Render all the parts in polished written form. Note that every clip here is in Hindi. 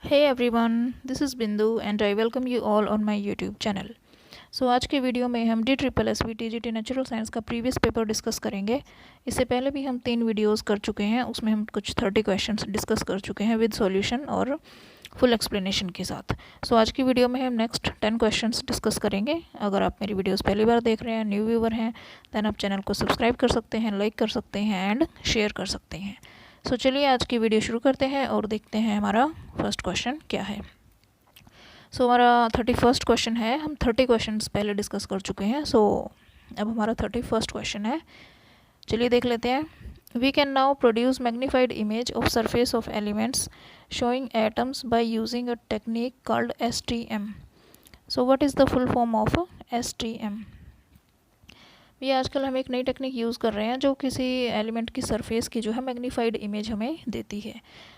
Hey everyone, this is Bindu and I welcome you all on my YouTube channel. So आज के वीडियो में हम DSSB TGT नेचुरल साइंस का प्रीवियस पेपर डिस्कस करेंगे। इससे पहले भी हम 3 वीडियोस कर चुके हैं, उसमें हम कुछ 30 क्वेश्चंस डिस्कस कर चुके हैं विद सॉल्यूशन और फुल एक्सप्लेनेशन के साथ। सो आज की वीडियो में हम नेक्स्ट 10 क्वेश्चंस डिस्कस करेंगे। अगर आप मेरी वीडियोस पहली बार देख रहे हैं, न्यू व्यूवर हैं, दैन आप चैनल को सब्सक्राइब कर सकते हैं, लाइक कर सकते हैं एंड शेयर कर सकते हैं। सो चलिए आज की वीडियो शुरू करते हैं और देखते हैं हमारा फर्स्ट क्वेश्चन क्या है। सो हमारा 31st क्वेश्चन है। हम 30 क्वेश्चंस पहले डिस्कस कर चुके हैं। सो अब हमारा 31st क्वेश्चन है, चलिए देख लेते हैं। We can now produce magnified image of surface of elements showing atoms by using a technique called STM। So what is the full form of STM? ये आजकल हम एक नई टेक्निक यूज़ कर रहे हैं जो किसी एलिमेंट की सरफेस की जो है मैग्नीफाइड इमेज हमें देती है।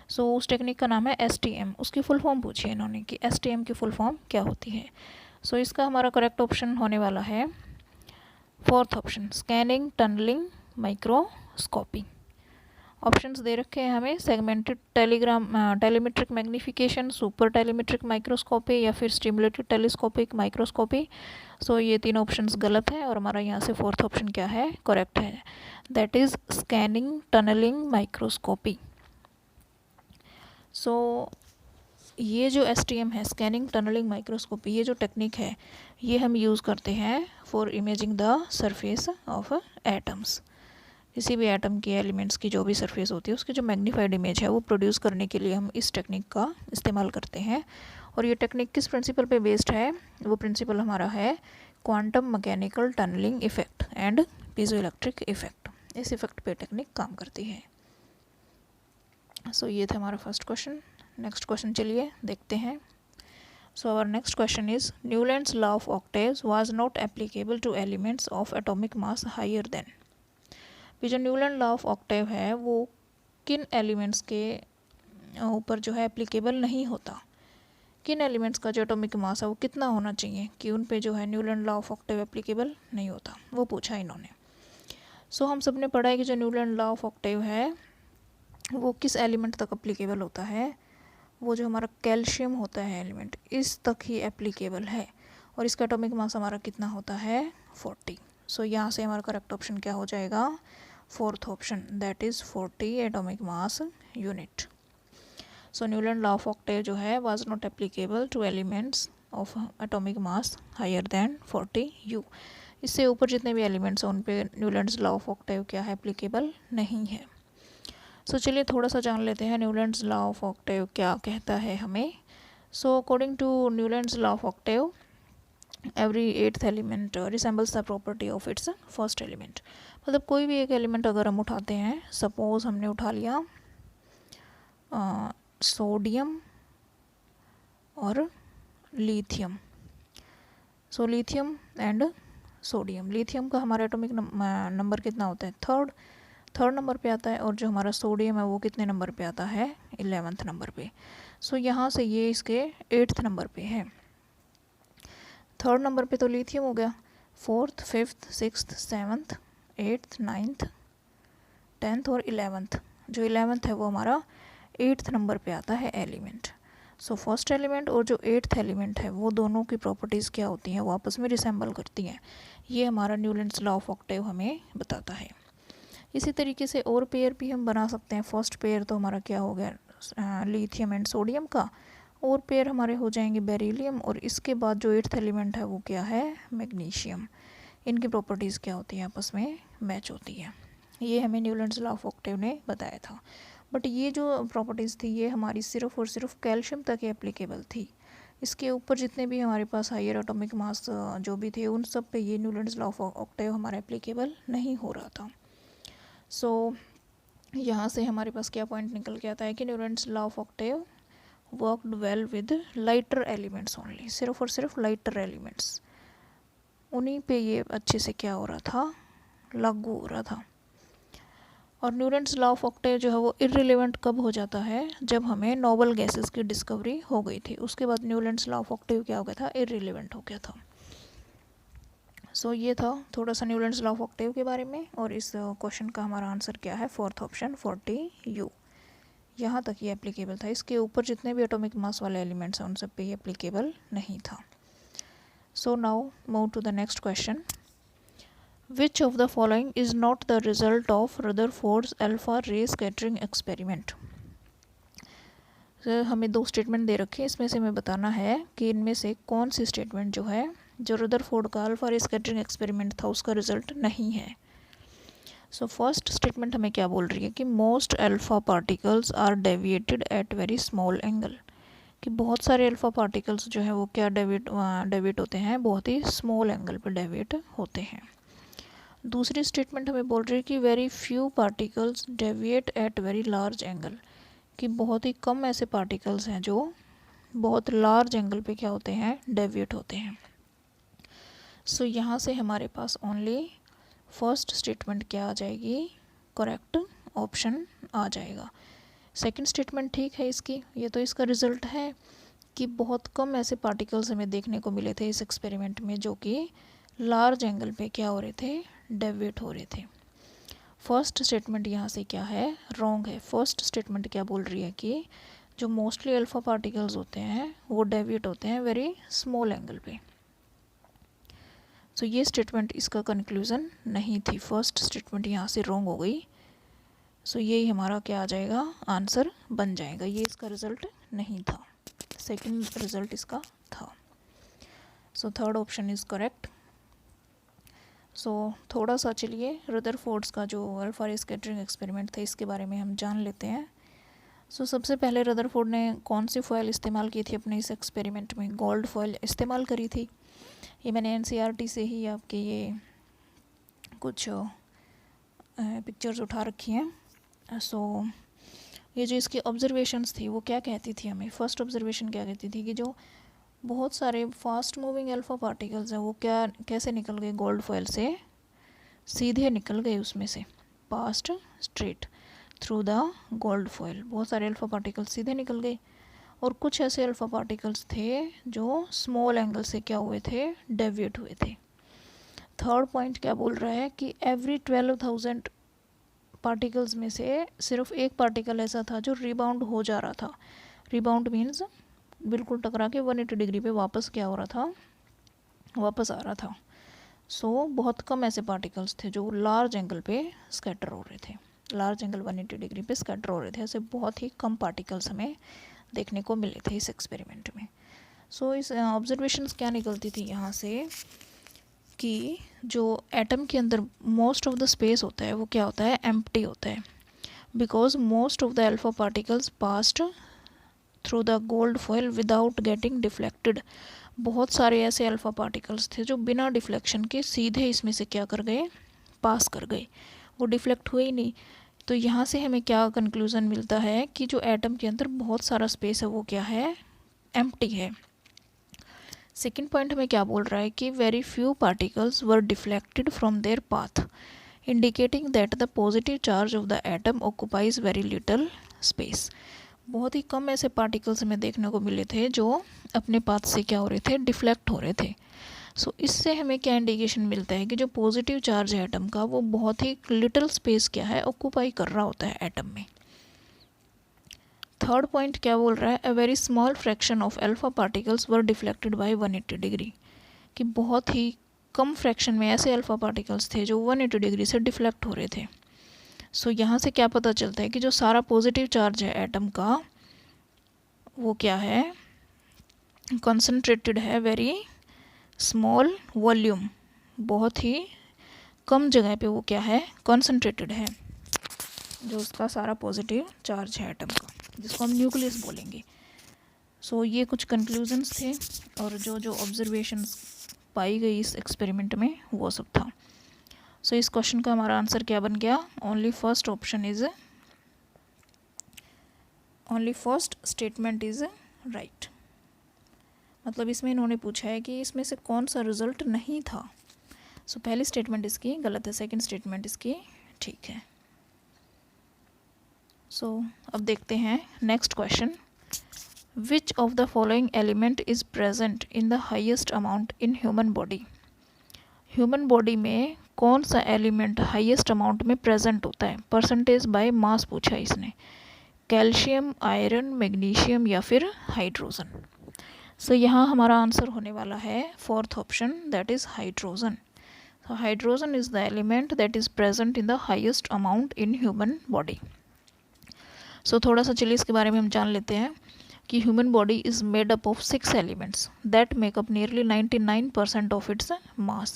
सो उस टेक्निक का नाम है STM। उसकी फुल फॉर्म पूछी है इन्होंने कि STM की फुल फॉर्म क्या होती है। सो इसका हमारा करेक्ट ऑप्शन होने वाला है fourth option, scanning, tunnelling, microscopy. Options दे रखे हैं हमें, segmented telemetric magnification, super telemetric microscopy या फिर स्टिमुलेटेड टेलीस्कोपिक माइक्रोस्कोपी। सो ये तीन ऑप्शंस गलत हैं और हमारा यहाँ से फोर्थ ऑप्शन क्या है, करेक्ट है, that is scanning, tunnelling, microscopy. So ये जो STM है, स्कैनिंग, टनलिंग, माइक्रोस्कोपी, ये जो टेक्निक है ये हम यूज़ करते हैं for imaging the surface of atoms. किसी भी एटम की, एलिमेंट्स की जो भी सरफेस होती है उसकी जो मैग्नीफाइड इमेज है वो प्रोड्यूस करने के लिए हम इस टेक्निक का इस्तेमाल करते हैं। और ये टेक्निक किस प्रिंसिपल पे बेस्ड है? वो प्रिंसिपल हमारा है quantum mechanical tunnelling effect and piezoelectric effect. इस इफेक्ट पे टेक्निक काम करती है। सो ये था हमारा फर्स्ट क्वेश्चन। नेक्स्ट क्वेश्चन चलिए देखते हैं। So our next question is, Newlands law of octaves was not applicable to elements of atomic mass higher than. जो न्यूलैंड लॉ ऑफ ऑक्टेव है वो किन एलिमेंट्स के ऊपर जो है एप्लीकेबल नहीं होता? किन एलिमेंट्स का जो एटॉमिक मास है वो कितना होना चाहिए कि उन पे जो है Newland law of octave applicable नहीं होता, वो पूछा इन्होंने। सो हम सब ने पढ़ा है कि जो न्यूलैंड लॉ ऑफ ऑक्टेव है वो किस एलिमेंट तक एप्लीकेबल होता है? वो जो हमारा कैल्शियम होता है एलिमेंट, इस तक ही एप्लीकेबल है। और इसका एटॉमिक मास हमारा कितना होता है? 40। सो यहाँ से हमारा करेक्ट ऑप्शन क्या हो जाएगा? Fourth option, that is 40 atomic mass unit. So Newland law of octave जो है was not applicable to elements of atomic mass higher than 40 U। इससे ऊपर जितने भी एलिमेंट्स हैं उन पे न्यूलैंड्स लॉ ऑफ ऑक्टेव क्या है, एप्लीकेबल नहीं है। सो चलिए थोड़ा सा जान लेते हैं न्यूलैंड्स लॉ ऑफ ऑक्टेव क्या कहता है हमें। So according to Newlands law of octave, every eighth element resembles the property of its first element। मतलब कोई भी एक एलिमेंट अगर हम उठाते हैं, सपोज हमने उठा लिया सोडियम और lithium. So lithium and sodium, lithium का हमारा एटॉमिक नंबर कितना होता है? थर्ड नंबर पे आता है। और जो हमारा सोडियम है वो कितने नंबर पे आता है? 11th नंबर पे। सो यहाँ से ये इसके 8th नंबर पे है। थर्ड नंबर पे तो लिथियम हो गया, fourth, fifth, sixth, seventh, eighth, ninth, 10th और 11th। जो 11th है वो हमारा 8th नंबर पे आता है एलिमेंट। सो फर्स्ट एलिमेंट और जो 8th एलिमेंट है वो दोनों की प्रॉपर्टीज़ क्या होती हैं? वो आपस में रिसेंबल करती हैं। ये हमारा न्यूलैंड्स लॉ ऑफ ऑक्टेव हमें बताता है। इसी तरीके से और पेयर भी हम बना सकते हैं। फर्स्ट पेयर तो हमारा क्या हो गया, लिथियम एंड सोडियम का, और पेयर हमारे हो जाएंगे बेरिलियम, और इसके बाद जो 8th एलिमेंट है वो क्या है? मैग्नीशियम। इनकी प्रॉपर्टीज़ क्या होती हैं? आपस में मैच होती है। ये हमें न्यूलैंड्स लॉ ऑफ ऑक्टेव ने बताया था। बट ये जो प्रॉपर्टीज़ थी ये हमारी सिर्फ और सिर्फ कैल्शियम तक ही एप्लीकेबल थी। इसके ऊपर जितने भी हमारे पास हायर एटॉमिक मास जो भी थे उन सब पे ये न्यूलैंड्स लॉ ऑफ ऑक्टेव हमारा एप्लीकेबल नहीं हो रहा था। सो यहाँ से हमारे पास क्या पॉइंट निकल के आता है कि Newlands law of Octave worked well with lighter elements only. सिर्फ और सिर्फ लाइटर एलिमेंट्स, उन्हीं पे ये अच्छे से क्या हो रहा था, लागू हो रहा था। और न्यूलैंड्स लॉ ऑफ ऑक्टेव जो है वो इररिलेवेंट कब हो जाता है? जब हमें नोबल गैसेस की डिस्कवरी हो गई थी, उसके बाद न्यूलैंड्स लॉ ऑफ ऑक्टेव क्या हो गया था? इररिलेवेंट हो गया था। सो ये था थोड़ा सा न्यूलैंड्स लॉ ऑफ ऑक्टेव के बारे में। और इस क्वेश्चन का हमारा आंसर क्या है? Fourth option, 40 U। यहाँ तक ये एप्लीकेबल था, इसके ऊपर जितने भी एटॉमिक मास वाले एलिमेंट्स हैं उन सब पे ये एप्लीकेबल नहीं था। So now move to the next question. Which of the following is not the result of Rutherford's alpha ray scattering experiment. हमें दो स्टेटमेंट दे रखे हैं, इसमें से हमें बताना है कि इनमें से कौन सी स्टेटमेंट जो है जो रदरफोर्ड का अल्फा रे स्कैटरिंग एक्सपेरिमेंट था उसका रिजल्ट नहीं है। सो फर्स्ट स्टेटमेंट हमें क्या बोल रही है कि most alpha particles are deviated at very small angle, कि बहुत सारे अल्फा पार्टिकल्स जो है वो क्या डेविएट होते हैं, बहुत ही स्मॉल एंगल पर डेविएट होते हैं। दूसरी स्टेटमेंट हमें बोल रही है कि very few particles deviate at very large angle, कि बहुत ही कम ऐसे पार्टिकल्स हैं जो बहुत लार्ज एंगल पे क्या होते हैं, डेविएट होते हैं। सो यहाँ से हमारे पास ओनली फर्स्ट स्टेटमेंट क्या आ जाएगी, करेक्ट ऑप्शन आ जाएगा। सेकंड स्टेटमेंट ठीक है इसकी, ये तो इसका रिजल्ट है कि बहुत कम ऐसे पार्टिकल्स हमें देखने को मिले थे इस एक्सपेरिमेंट में जो कि लार्ज एंगल पे क्या हो रहे थे, डेविएट हो रहे थे। फर्स्ट स्टेटमेंट यहाँ से क्या है, रॉन्ग है। फर्स्ट स्टेटमेंट क्या बोल रही है कि जो मोस्टली अल्फा पार्टिकल्स होते हैं वो डेविएट होते हैं वेरी स्मॉल एंगल पे। तो ये स्टेटमेंट इसका कंक्लूज़न नहीं थी, फर्स्ट स्टेटमेंट यहाँ से रॉन्ग हो गई। सो यही हमारा क्या आ जाएगा, आंसर बन जाएगा। ये इसका रिज़ल्ट नहीं था, सेकंड रिज़ल्ट इसका था। So third option is correct. So थोड़ा सा चलिए रदरफोर्ड्स का जो अल्फा रे स्कैटरिंग एक्सपेरिमेंट था इसके बारे में हम जान लेते हैं। सो सबसे पहले रदरफोर्ड ने कौन सी फॉयल इस्तेमाल की थी अपने इस एक्सपेरिमेंट में, गोल्ड फॉयल इस्तेमाल करी थी। ये मैंने एनसीईआरटी से ही आपके ये कुछ पिक्चर्स उठा रखी हैं। सो ये जो इसकी ऑब्जर्वेशंस थी वो क्या कहती थी हमें, फर्स्ट ऑब्जर्वेशन क्या कहती थी कि जो बहुत सारे फास्ट मूविंग अल्फा पार्टिकल्स हैं वो क्या कैसे निकल गए, गोल्ड फॉयल से सीधे निकल गए, उसमें से past straight through the gold foil. बहुत सारे अल्फा पार्टिकल्स सीधे निकल गए और कुछ ऐसे अल्फा पार्टिकल्स थे जो स्मॉल एंगल से क्या हुए थे, डेविएट हुए थे। थर्ड पॉइंट क्या बोल रहा है कि एवरी 12,000 पार्टिकल्स में से सिर्फ एक पार्टिकल ऐसा था जो रिबाउंड हो जा रहा था। रिबाउंड मीन्स बिल्कुल टकरा के 180 डिग्री पे वापस क्या हो रहा था, वापस आ रहा था। सो बहुत कम ऐसे पार्टिकल्स थे जो लार्ज एंगल पे स्कैटर हो रहे थे, लार्ज एंगल 180 डिग्री पे स्कैटर हो रहे थे। ऐसे बहुत ही कम पार्टिकल्स हमें देखने को मिले थे इस एक्सपेरिमेंट में। सो इस ऑब्जर्वेशंस क्या निकलती थी यहाँ से कि जो एटम के अंदर मोस्ट ऑफ द स्पेस होता है वो क्या होता है, एम्प्टी होता है, because most of the alpha particles passed through the gold foil without getting deflected. बहुत सारे ऐसे अल्फा पार्टिकल्स थे जो बिना डिफ्लेक्शन के सीधे इसमें से क्या कर गए, पास कर गए, वो डिफ्लेक्ट हुए ही नहीं। तो यहाँ से हमें क्या कंक्लूज़न मिलता है कि जो एटम के अंदर बहुत सारा स्पेस है वो क्या है, एम्प्टी है। सेकेंड पॉइंट हमें क्या बोल रहा है कि very few particles were deflected from there path, indicating that the positive charge of the atom occupies very little space. बहुत ही कम ऐसे पार्टिकल्स हमें देखने को मिले थे जो अपने पाथ से क्या हो रहे थे, डिफ्लेक्ट हो रहे थे। सो इससे हमें क्या इंडिकेशन मिलता है कि जो पॉजिटिव चार्ज है एटम का वो बहुत ही लिटिल स्पेस क्या है, ऑक्यूपाई कर रहा होता है एटम में। थर्ड पॉइंट क्या बोल रहा है, a very small fraction of alpha particles were deflected by 180 degree, कि बहुत ही कम फ्रैक्शन में ऐसे अल्फा पार्टिकल्स थे जो 180 डिग्री से डिफ्लेक्ट हो रहे थे। सो यहाँ से क्या पता चलता है कि जो सारा पॉजिटिव चार्ज है एटम का वो क्या है, कंसंट्रेटेड है वेरी स्मॉल वॉल्यूम, बहुत ही कम जगह पे वो क्या है, कंसंट्रेटेड है, जो उसका सारा पॉजिटिव चार्ज है एटम का, जिसको हम न्यूक्लियस बोलेंगे। सो ये कुछ कंक्लूजन्स थे और जो जो ऑब्जर्वेशंस पाई गई इस एक्सपेरिमेंट में वो सब था। सो इस क्वेश्चन का हमारा आंसर क्या बन गया, only first option is, only first statement is right. मतलब इसमें इन्होंने पूछा है कि इसमें से कौन सा रिजल्ट नहीं था। सो पहली स्टेटमेंट इसकी गलत है, सेकंड स्टेटमेंट इसकी ठीक है। सो अब देखते हैं next question, which of the following element is present in the highest amount in human body. Human body में कौन सा एलिमेंट हाईएस्ट अमाउंट में प्रेजेंट होता है, परसेंटेज बाय मास पूछा है इसने। कैल्शियम, आयरन, मैग्नीशियम या फिर हाइड्रोजन। सो यहाँ हमारा आंसर होने वाला है fourth option, that is hydrogen. So hydrogen is the element that is present in the highest amount in human body. So थोड़ा सा चलिए इसके बारे में हम जान लेते हैं कि human body is made up of 6 elements that make up nearly 99% of its mass.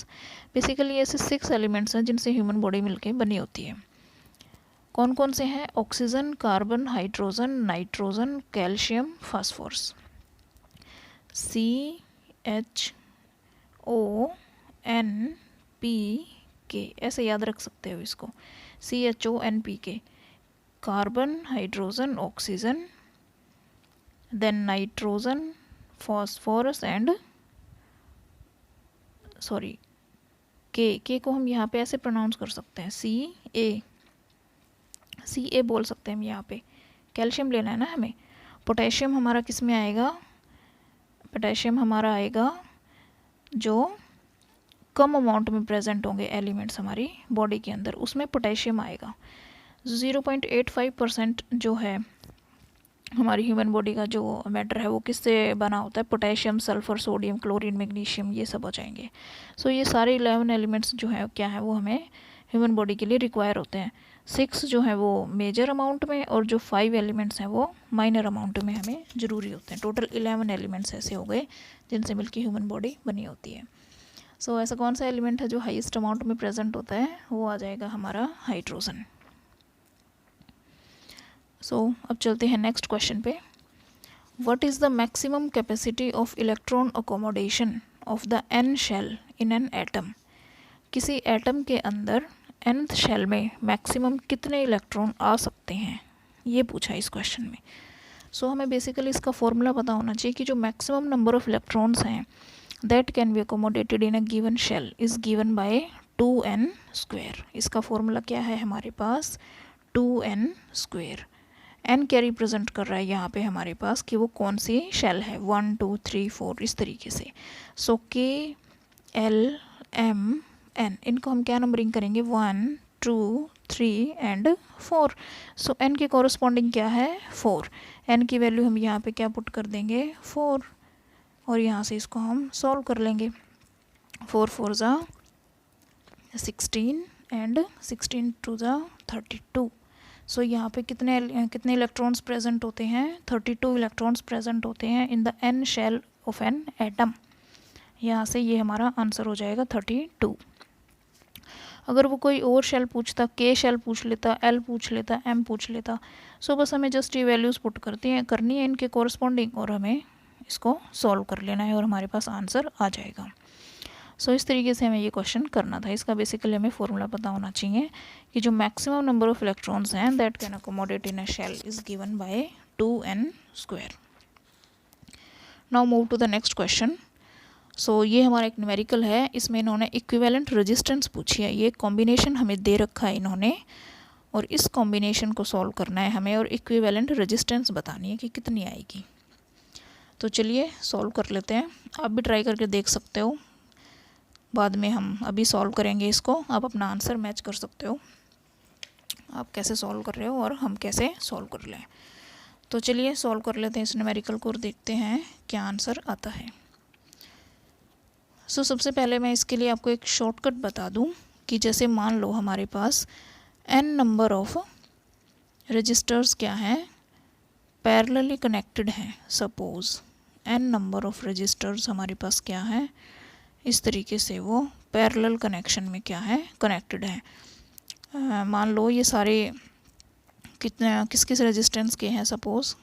Basically ऐसे 6 elements हैं जिनसे human body मिलके बनी होती है। कौन कौन से हैं? Oxygen, carbon, hydrogen, nitrogen, calcium, phosphorus. CHONPK ऐसे याद रख सकते हो इसको, CHONPK, carbon, hydrogen, oxygen, then nitrogen, phosphorus and K को हम यहाँ पे ऐसे प्रोनाउंस कर सकते हैं, CA बोल सकते हैं हम यहाँ पे। कैल्शियम लेना है ना हमें। पोटेशियम हमारा किस में आएगा? पोटेशियम हमारा आएगा जो कम अमाउंट में प्रेजेंट होंगे एलिमेंट्स हमारी बॉडी के अंदर, उसमें पोटेशियम आएगा। 0.85% जो है हमारी ह्यूमन बॉडी का जो मैटर है वो किससे बना होता है? Potassium, sulphur, sodium, chlorine, magnesium, ये सब हो जाएंगे। सो ये सारे 11 एलिमेंट्स जो है क्या है वो हमें ह्यूमन बॉडी के लिए रिक्वायर होते हैं। 6 जो है वो मेजर अमाउंट में और जो 5 एलिमेंट्स हैं वो माइनर अमाउंट में हमें ज़रूरी होते हैं। टोटल 11 एलिमेंट्स ऐसे हो गए जिनसे मिलकर ह्यूमन बॉडी बनी होती है। सो ऐसा कौन सा एलिमेंट है जो हाईएस्ट अमाउंट में प्रेजेंट होता है? वो आ जाएगा हमारा हाइड्रोजन। सो अब चलते हैं नेक्स्ट क्वेश्चन पे। What is the maximum capacity of electron accommodation of the N shell in an atom? किसी एटम के अंदर nth शेल में मैक्सिमम कितने इलेक्ट्रॉन आ सकते हैं, ये पूछा इस क्वेश्चन में। सो हमें बेसिकली इसका फॉर्मूला पता होना चाहिए कि जो मैक्सिमम नंबर ऑफ इलेक्ट्रॉन्स हैं that can be accommodated in a given shell is given by 2n²। इसका फॉर्मूला क्या है हमारे पास? 2n²। n क्या रिप्रेजेंट कर रहा है यहाँ पे हमारे पास कि वो कौन सी शेल है, 1 2 3 4 इस तरीके से। सो K L M N, इनको हम क्या नंबरिंग करेंगे? 1 2 3 एंड 4। सो n के कॉरस्पॉन्डिंग क्या है? 4। n की वैल्यू हम यहाँ पे क्या पुट कर देंगे? 4, और यहाँ से इसको हम सॉल्व कर लेंगे। 4 4 ज़ा 16 एंड 16 2 ज़ा 32। सो यहाँ पे कितने इलेक्ट्रॉन्स प्रेजेंट होते हैं? 32 इलेक्ट्रॉन्स प्रेजेंट होते हैं in the n shell of an atom. यहाँ से ये हमारा आंसर हो जाएगा 32। अगर वो कोई और शेल पूछता, K शेल पूछ लेता, L पूछ लेता, M पूछ लेता, सो बस हमें जस्ट ये वैल्यूज़ पुट करनी है इनके कॉरस्पॉन्डिंग और हमें इसको सॉल्व कर लेना है और हमारे पास आंसर आ जाएगा। सो इस तरीके से हमें ये क्वेश्चन करना था। इसका बेसिकली हमें फॉर्मूला पता होना चाहिए कि जो मैक्सिमम नंबर ऑफ इलेक्ट्रॉन्स हैं that can accommodate in a shell is given by 2n²। Now move to the next question. So ये हमारा एक न्यूमेरिकल है, इसमें इन्होंने इक्विवेलेंट रेजिस्टेंस पूछी है। ये कॉम्बिनेशन हमें दे रखा है इन्होंने और इस कॉम्बिनेशन को सॉल्व करना है हमें और इक्विवेलेंट रेजिस्टेंस बतानी है कि कितनी आएगी। तो चलिए सॉल्व कर लेते हैं। आप भी ट्राई करके देख सकते हो, बाद में हम अभी सॉल्व करेंगे इसको। आप अपना आंसर मैच कर सकते हो, आप कैसे सॉल्व कर रहे हो और हम कैसे सॉल्व कर लें। तो चलिए सॉल्व कर लेते हैं इस न्यूमेरिकल को और देखते हैं क्या आंसर आता है। सो सबसे पहले मैं इसके लिए आपको एक शॉर्टकट बता दूं कि जैसे मान लो हमारे पास n नंबर ऑफ रजिस्टर्स क्या हैं? पैरेलली कनेक्टेड हैं। Suppose n number of resistors हमारे पास क्या है? इस तरीके से वो पैरेलल कनेक्शन में क्या है? कनेक्टेड है। मान लो ये सारे किस किस रेजिस्टेंस के हैं? सपोज़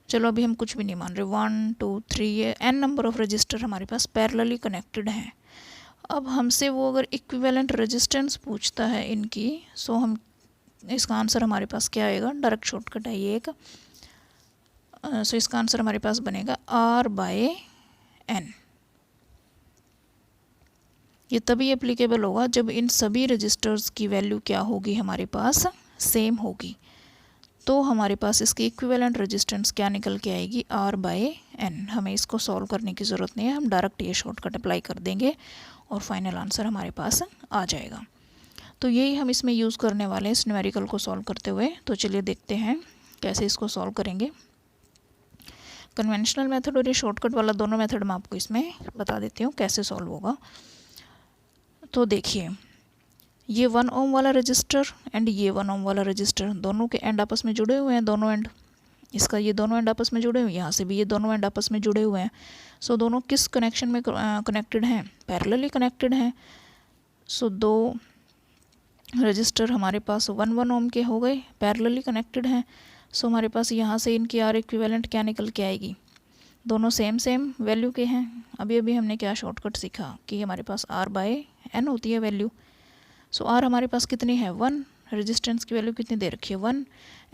चलो अभी हम कुछ भी नहीं मान रहे, 1 2 3 ये n नंबर ऑफ रजिस्टर हमारे पास पैरेलली कनेक्टेड हैं। अब हमसे वो अगर इक्विवेलेंट रेजिस्टेंस पूछता है इनकी, सो हम इसका आंसर हमारे पास क्या आएगा? डायरेक्ट शॉर्टकट है ये एक। सो इसका आंसर हमारे पास बनेगा R/n। ये तभी एप्लीकेबल होगा जब इन सभी रजिस्टर्स की वैल्यू क्या होगी? हमारे पास सेम होगी। तो हमारे पास इसकी इक्विवेलेंट रेजिस्टेंस क्या निकल के आएगी? R/n। हमें इसको सॉल्व करने की ज़रूरत नहीं है, हम डायरेक्ट ये शॉर्टकट अप्लाई कर देंगे और फाइनल आंसर हमारे पास आ जाएगा। तो यही हम इसमें यूज़ करने वाले हैं इस न्यूमेरिकल को सॉल्व करते हुए। तो चलिए देखते हैं कैसे इसको सॉल्व करेंगे। कन्वेंशनल मेथड और ये शॉर्टकट वाला दोनों मेथड मैं आपको इसमें बता देती हूँ कैसे सॉल्व होगा। तो देखिए, ये 1 ओम वाला रजिस्टर एंड ये 1 ओम वाला रजिस्टर, दोनों के एंड आपस में जुड़े हुए हैं, दोनों एंड, इसका ये दोनों एंड आपस में जुड़े हुए हैं, यहाँ से भी ये दोनों एंड आपस में जुड़े हुए हैं। सो दोनों किस कनेक्शन में कनेक्टेड हैं, पैरेलली कनेक्टेड हैं। सो दो रजिस्टर हमारे पास 1 ओम के हो गए, पैरेलली कनेक्टेड हैं। सो हमारे पास यहाँ से इनकी आर इक्विवेलेंट क्या निकल के आएगी, दोनों सेम वैल्यू के हैं। अभी अभी हमने क्या शॉर्टकट सीखा कि हमारे पास R/N होती है वैल्यू। सो R हमारे पास कितनी है 1, रेजिस्टेंस की वैल्यू कितनी दे रखी है 1,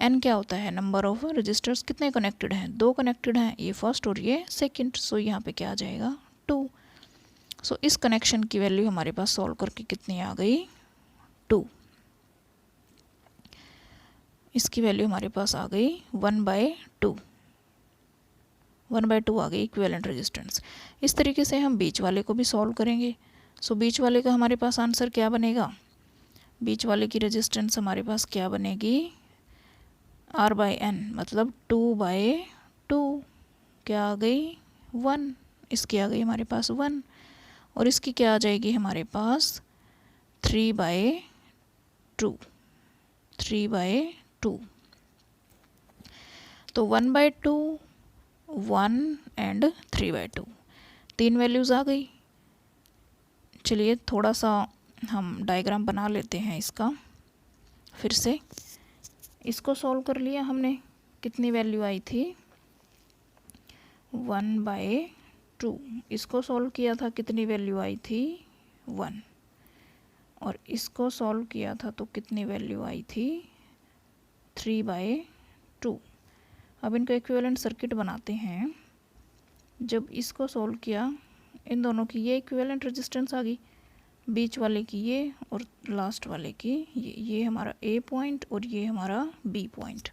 N क्या होता है नंबर ऑफ रजिस्टर्स कितने कनेक्टेड हैं, 2 कनेक्टेड हैं, ये फर्स्ट और ये सेकंड। सो यहाँ पे क्या आ जाएगा 2। सो इस कनेक्शन की वैल्यू हमारे पास सॉल्व करके कितनी आ गई 2, इसकी वैल्यू हमारे पास आ गई 1/2, 1/2 आ गई इक्विवेलेंट रेजिस्टेंस। इस तरीके से हम बीच वाले को भी सॉल्व करेंगे। सो बीच वाले का हमारे पास आंसर क्या बनेगा, बीच वाले की रेजिस्टेंस हमारे पास क्या बनेगी R/N, मतलब 2/2, क्या आ गई 1, इसकी आ गई हमारे पास 1, और इसकी क्या आ जाएगी हमारे पास 3/2, 3/2। तो 1/2, 1 एंड 3/2, 3 वैल्यूज़ आ गई। चलिए थोड़ा सा हम डायग्राम बना लेते हैं इसका। फिर से इसको सॉल्व कर लिया हमने, कितनी वैल्यू आई थी 1/2, इसको सॉल्व किया था कितनी वैल्यू आई थी 1, और इसको सॉल्व किया था तो कितनी वैल्यू आई थी 3/2। अब इनका इक्विवेलेंट सर्किट बनाते हैं। जब इसको सॉल्व किया, इन दोनों की ये इक्विवेलेंट रेजिस्टेंस आ गई, बीच वाले की ये और लास्ट वाले की ये हमारा A पॉइंट और ये हमारा B पॉइंट।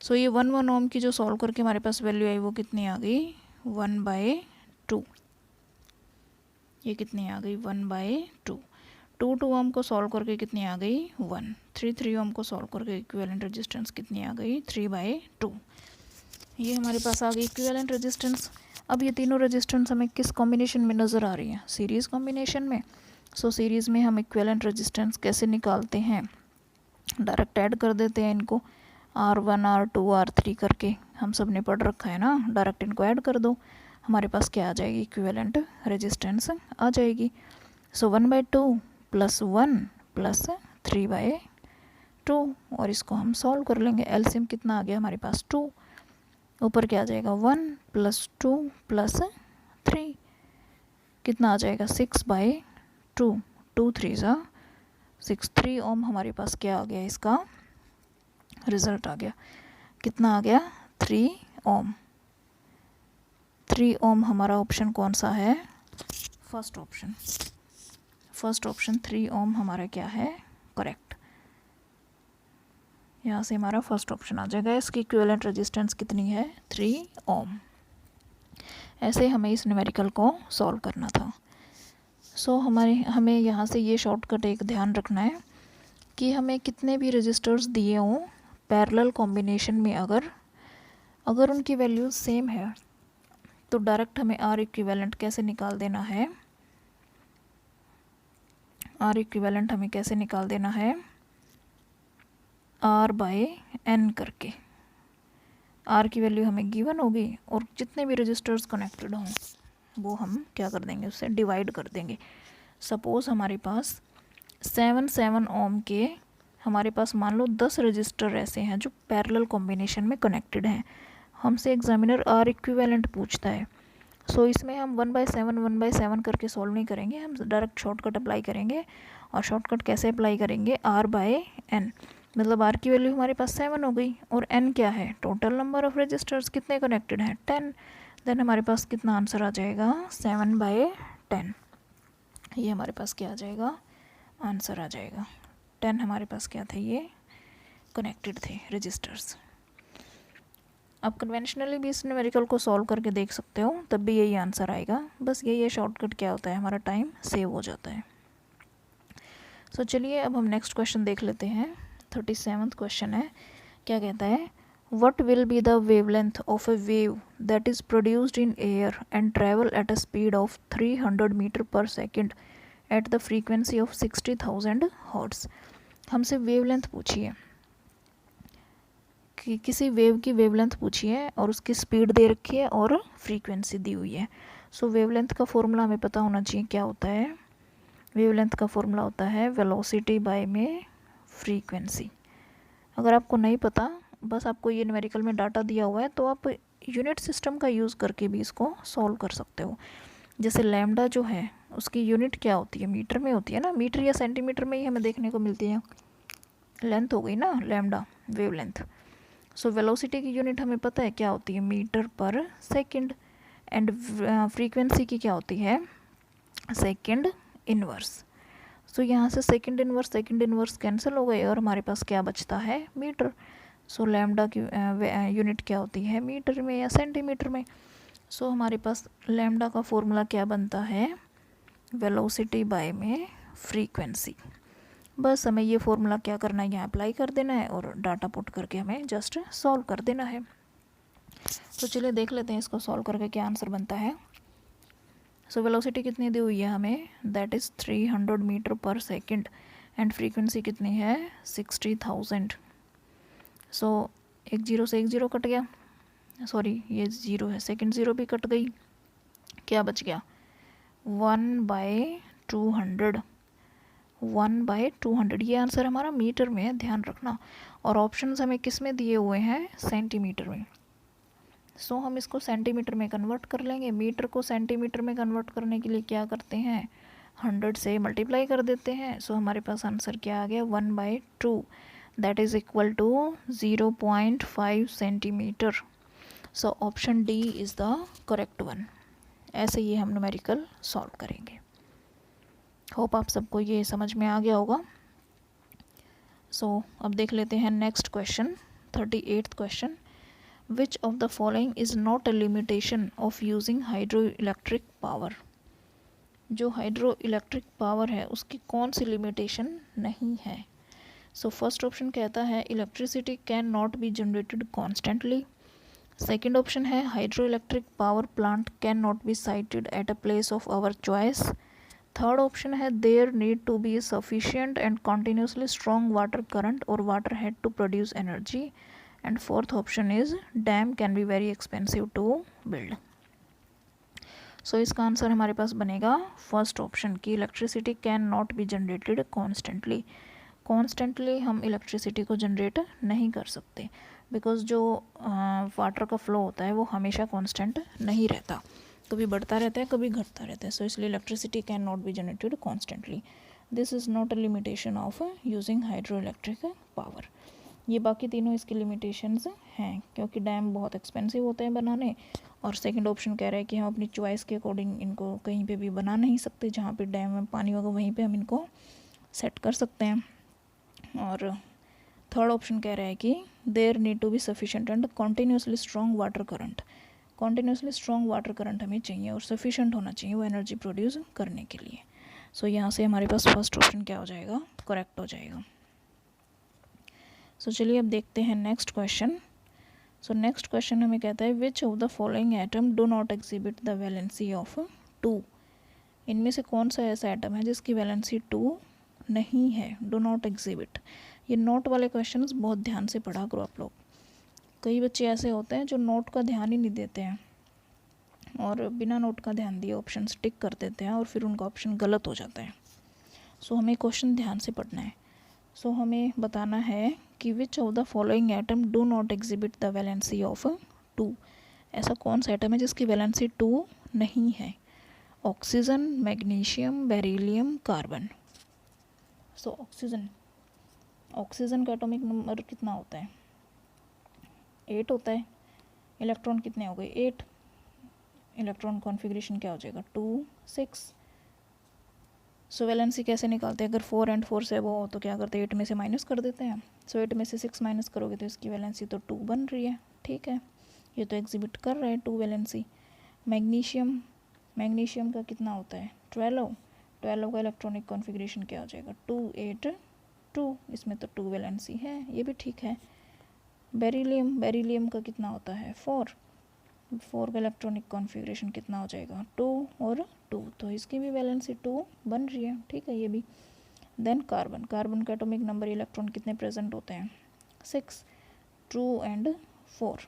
सो ये 1 ओम की जो सॉल्व करके हमारे पास वैल्यू आई वो कितनी आ गई 1/2, ये कितनी आ गई 1/2। 2 ओम को सॉल्व करके कितनी आ गई 1, 3 ओम को सॉल्व करके इक्विवेलेंट रेजिस्टेंस कितनी आ गई 3/2। ये हमारे पास आ गई इक्विवेलेंट रेजिस्टेंस। अब ये तीनों रेजिस्टेंस हमें किस कॉम्बिनेशन में नज़र आ रही हैं, सीरीज़ कॉम्बिनेशन में। सो सीरीज़ में हम इक्विवेलेंट रेजिस्टेंस कैसे निकालते हैं, डायरेक्ट ऐड कर देते हैं इनको, R1 R2 R3 करके, हम सब ने पढ़ रखा है ना, डायरेक्ट इनको ऐड कर दो, हमारे पास क्या आ जाएगी इक्विवेलेंट रेजिस्टेंस आ जाएगी। सो 1/2 + 1 + 3/2, और इसको हम सॉल्व कर लेंगे। एलसीएम कितना आ गया हमारे पास 2, ऊपर क्या आ जाएगा 1 + 2 + 3, कितना आ जाएगा 6/2, 2 3 6, 3 ओम हमारे पास क्या आ गया, इसका रिजल्ट आ गया, कितना आ गया 3 ओम। 3 ओम हमारा ऑप्शन कौन सा है, फर्स्ट ऑप्शन, फर्स्ट ऑप्शन 3 ओम हमारा क्या है करेक्ट। यहाँ से हमारा फर्स्ट ऑप्शन आ जाएगा। इसकी इक्विवेलेंट रेजिस्टेंस कितनी है 3 ओम। ऐसे हमें इस न्यूमेरिकल को सॉल्व करना था। सो हमें यहाँ से ये शॉर्टकट एक ध्यान रखना है कि हमें कितने भी रजिस्टर्स दिए हों पैरेलल कॉम्बिनेशन में, अगर उनकी वैल्यूज सेम है तो डायरेक्ट हमें R इक्विवेलेंट कैसे निकाल देना है, R इक्विवेलेंट हमें कैसे निकाल देना है R/N करके। R की वैल्यू हमें गिवन होगी और जितने भी रजिस्टर्स कनेक्टेड हों वो हम क्या कर देंगे, उससे डिवाइड कर देंगे। सपोज़ हमारे पास 7 ओम के हमारे पास मान लो 10 रजिस्टर ऐसे हैं जो पैरेलल कॉम्बिनेशन में कनेक्टेड हैं। हमसे एग्जामिनर R इक्विवेलेंट पूछता है। सो इसमें हम 1/7 करके सॉल्व नहीं करेंगे, हम डायरेक्ट शॉर्टकट अप्लाई करेंगे। और शॉर्टकट कैसे अप्लाई करेंगे, R/N, मतलब R की वैल्यू हमारे पास 7 हो गई और N क्या है, टोटल नंबर ऑफ रजिस्टर्स कितने कनेक्टेड हैं 10। देन हमारे पास कितना आंसर आ जाएगा 7/10। ये हमारे पास क्या आ जाएगा, आंसर आ जाएगा 10। हमारे पास क्या थे, ये कनेक्टेड थे रजिस्टर्स। आप कन्वेंशनली भी इस न्यूमेरिकल को सॉल्व करके देख सकते हो, तब भी यही आंसर आएगा। बस ये शॉर्टकट क्या होता है, हमारा टाइम सेव हो जाता है। सो चलिए अब हम नेक्स्ट क्वेश्चन देख लेते हैं। 37वां क्वेश्चन है, क्या कहता है, what will be the wavelength of a wave that is produced in air and travel at a speed of 300 metre पर second at the frequency of 60,000 hertz. हमसे वेवलेंथ पूछिए कि किसी वेव की वेवलेंथ पूछी है और उसकी स्पीड दे रखी है और फ्रीक्वेंसी दी हुई है। सो वेवलेंथ का फॉर्मूला हमें पता होना चाहिए क्या होता है। वेवलेंथ का फॉर्मूला होता है वेलोसिटी बाय में फ्रीक्वेंसी। अगर आपको नहीं पता, बस आपको ये न्यूमेरिकल में डाटा दिया हुआ है, तो आप यूनिट सिस्टम का यूज़ करके भी इसको सॉल्व कर सकते हो। जैसे लैम्डा जो है उसकी यूनिट क्या होती है, मीटर में होती है ना, मीटर या सेंटीमीटर में ही हमें देखने को मिलती है। लेंथ हो गई ना लैम्डा, वेवलेंथ। सो वेलोसिटी की यूनिट हमें पता है क्या होती है, मीटर पर सेकंड। एंड फ्रीक्वेंसी की क्या होती है, सेकंड इनवर्स। सो यहाँ से सेकंड इनवर्स कैंसिल हो गए और हमारे पास क्या बचता है, मीटर। सो लैम्डा की यूनिट क्या होती है, मीटर में या सेंटीमीटर में। सो हमारे पास लैम्डा का फॉर्मूला क्या बनता है, वेलोसिटी बाय में फ्रीक्वेंसी। बस हमें ये फॉर्मूला क्या करना है, यहाँ अप्लाई कर देना है और डाटा पुट करके हमें जस्ट सॉल्व कर देना है। तो चलिए देख लेते हैं इसको सॉल्व करके क्या आंसर बनता है। सो वेलोसिटी कितनी दी हुई है हमें, दैट इज़ 300 मीटर पर सेकेंड एंड फ्रीक्वेंसी कितनी है, 60,000। सो एक जीरो से एक जीरो कट गया, सॉरी ये ज़ीरो है, सेकंड ज़ीरो भी कट गई, क्या बच गया 1/200। 1/200 ये आंसर हमारा मीटर में है, ध्यान रखना। और ऑप्शंस हमें किस में दिए हुए हैं, सेंटीमीटर में। सो हम इसको सेंटीमीटर में कन्वर्ट कर लेंगे। मीटर को सेंटीमीटर में कन्वर्ट करने के लिए क्या करते हैं, 100 से मल्टीप्लाई कर देते हैं। सो हमारे पास आंसर क्या आ गया, 1/2, that is equal to 0.5 centimetre. So option D is the correct one. ऐसे ये हम न्यूमेरिकल सॉल्व करेंगे। होप आप सबको ये समझ में आ गया होगा। सो अब देख लेते हैं next question, 38th question. Which of the following is not a limitation of using hydro electric power. जो हाइड्रो इलेक्ट्रिक पावर है उसकी कौन सी लिमिटेशन नहीं है। सो फर्स्ट ऑप्शन कहता है electricity can not be generated constantly. Second option है hydro electric power plant can not be sited at a place of our choice. Third option है there need to be sufficient and continuously strong water current और water head to produce energy. And fourth option is dam can be very expensive to build. So इसका आंसर हमारे पास बनेगा फर्स्ट ऑप्शन की electricity can not be generated constantly. Constantly हम इलेक्ट्रिसिटी को जनरेट नहीं कर सकते, बिकॉज जो वाटर का फ्लो होता है वो हमेशा कांस्टेंट नहीं रहता, कभी बढ़ता रहता है कभी घटता रहता है। सो इसलिए electricity can not be generated constantly. This is not a limitation of using hydro electric power. ये बाकी तीनों इसकी लिमिटेशंस हैं, क्योंकि डैम बहुत एक्सपेंसिव होते हैं बनाने। और सेकंड ऑप्शन कह रहा है कि हम अपनी चॉइस के अकॉर्डिंग इनको कहीं पे भी बना नहीं सकते, जहाँ पे डैम में पानी होगा वहीं पे हम इनको सेट कर सकते हैं। और थर्ड ऑप्शन कह रहा है कि there need to be sufficient and continuously strong water current. Continuously strong water current हमें चाहिए और सफिशेंट होना चाहिए वो एनर्जी प्रोड्यूस करने के लिए। सो यहाँ से हमारे पास फर्स्ट ऑप्शन क्या हो जाएगा, करेक्ट हो जाएगा। सो चलिए अब देखते हैं next question. So next question हमें कहता है विच of the following atom do not exhibit the valency of 2। इनमें से कौन सा ऐसा एटम है जिसकी वैलेंसी 2 नहीं है, डू नॉट एग्जिबिट। ये नोट वाले क्वेश्चंस बहुत ध्यान से पढ़ा करो आप लोग। कई बच्चे ऐसे होते हैं जो नोट का ध्यान ही नहीं देते हैं और बिना नोट का ध्यान दिए ऑप्शन टिक कर देते हैं और फिर उनका ऑप्शन गलत हो जाता है। सो हमें क्वेश्चन ध्यान से पढ़ना है। सो हमें बताना है कि विच of the following atom do not exhibit the valency of 2। ऐसा कौन सा एटम है जिसकी वैलेंसी 2 नहीं है। Oxygen, magnesium, beryllium, carbon. So oxygen का एटॉमिक नंबर कितना होता है, 8 होता है। इलेक्ट्रॉन कितने हो गए, 8। इलेक्ट्रॉन कॉन्फ़िगरेशन क्या हो जाएगा, 2 6। सो वैलेंसी कैसे निकालते हैं, अगर 4 and 4 से वो हो तो क्या करते हैं, 8 में से माइनस कर देते हैं। सो 8 में से 6 माइनस करोगे तो इसकी वैलेंसी तो 2 बन रही है, ठीक है। ये तो एग्जिबिट कर रहा है 2 वैलेंसी। मैग्नीशियम का कितना होता है, 12 का इलेक्ट्रॉनिक कॉन्फ़िगरेशन क्या हो जाएगा, 2 8 2। इसमें तो 2 वैलेंसी है, ये भी ठीक है। बेरिलियम का कितना होता है 4 का इलेक्ट्रॉनिक कॉन्फ़िगरेशन कितना हो जाएगा 2 और 2, तो इसकी भी वैलेंसी 2 बन रही है, ठीक है ये भी। देन कार्बन का एटॉमिक नंबर इलेक्ट्रॉन कितने प्रेजेंट होते हैं 6, 2 एंड 4,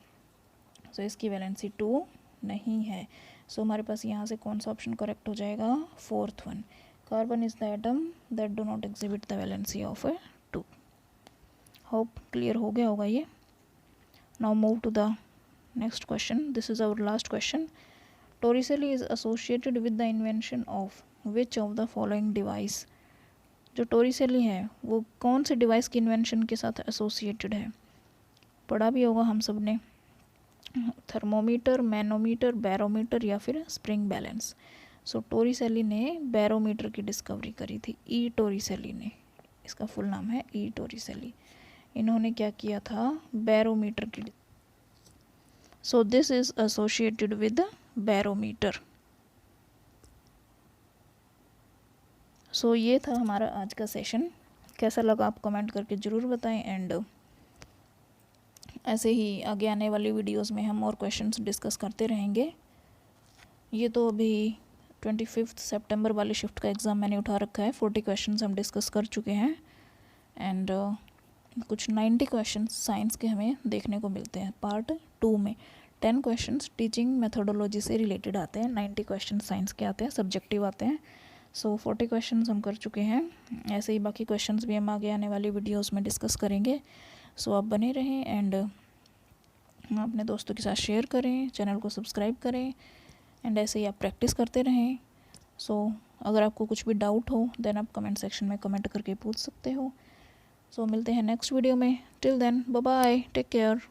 सो इसकी वैलेंसी 2 नहीं है। सो हमारे पास यहाँ से कौन सा ऑप्शन करेक्ट हो जाएगा 4th one. Carbon is the atom that do not exhibit the valency of 2। Hope clear हो गया होगा ये। Now move to the next question, this is our last question. Torricelli is associated with the invention of which of the following device. जो टोरिसेली है वो कौन से डिवाइस की इन्वेंशन के साथ एसोसिएटेड है, पढ़ा भी होगा हम सब ने, थर्मोमीटर, मैनोमीटर, बैरोमीटर या फिर स्प्रिंग बैलेंस। सो टोरिसेली ने बैरोमीटर की डिस्कवरी करी थी, ई टोरिसेली ने, इसका फुल नाम है ई टोरिसेली। इन्होंने क्या किया था बैरोमीटर की, so this is associated with barometer. So ये था हमारा आज का सेशन, कैसा लगा आप कमेंट करके ज़रूर बताएं। एंड ऐसे ही आगे आने वाली वीडियोस में हम और क्वेश्चंस डिस्कस करते रहेंगे। ये तो अभी 25 सितंबर वाली शिफ्ट का एग्ज़ाम मैंने उठा रखा है, 40 क्वेश्चंस हम डिस्कस कर चुके हैं एंड कुछ 90 क्वेश्चंस साइंस के हमें देखने को मिलते हैं। पार्ट 2 में 10 क्वेश्चंस टीचिंग मेथोडोलॉजी से रिलेटेड आते हैं, 90 क्वेश्चन साइंस के आते हैं, सब्जेक्टिव आते हैं। सो 40 क्वेश्चंस हम कर चुके हैं। ऐसे ही बाकी क्वेश्चंस भी हम आगे आने वाली वीडियोस में डिस्कस करेंगे। सो आप बने रहें एंड अपने दोस्तों के साथ शेयर करें, चैनल को सब्सक्राइब करें एंड ऐसे ही आप प्रैक्टिस करते रहें। सो अगर आपको कुछ भी डाउट हो देन आप कमेंट सेक्शन में कमेंट करके पूछ सकते हो। सो मिलते हैं नेक्स्ट वीडियो में। Till then bye bye, take care.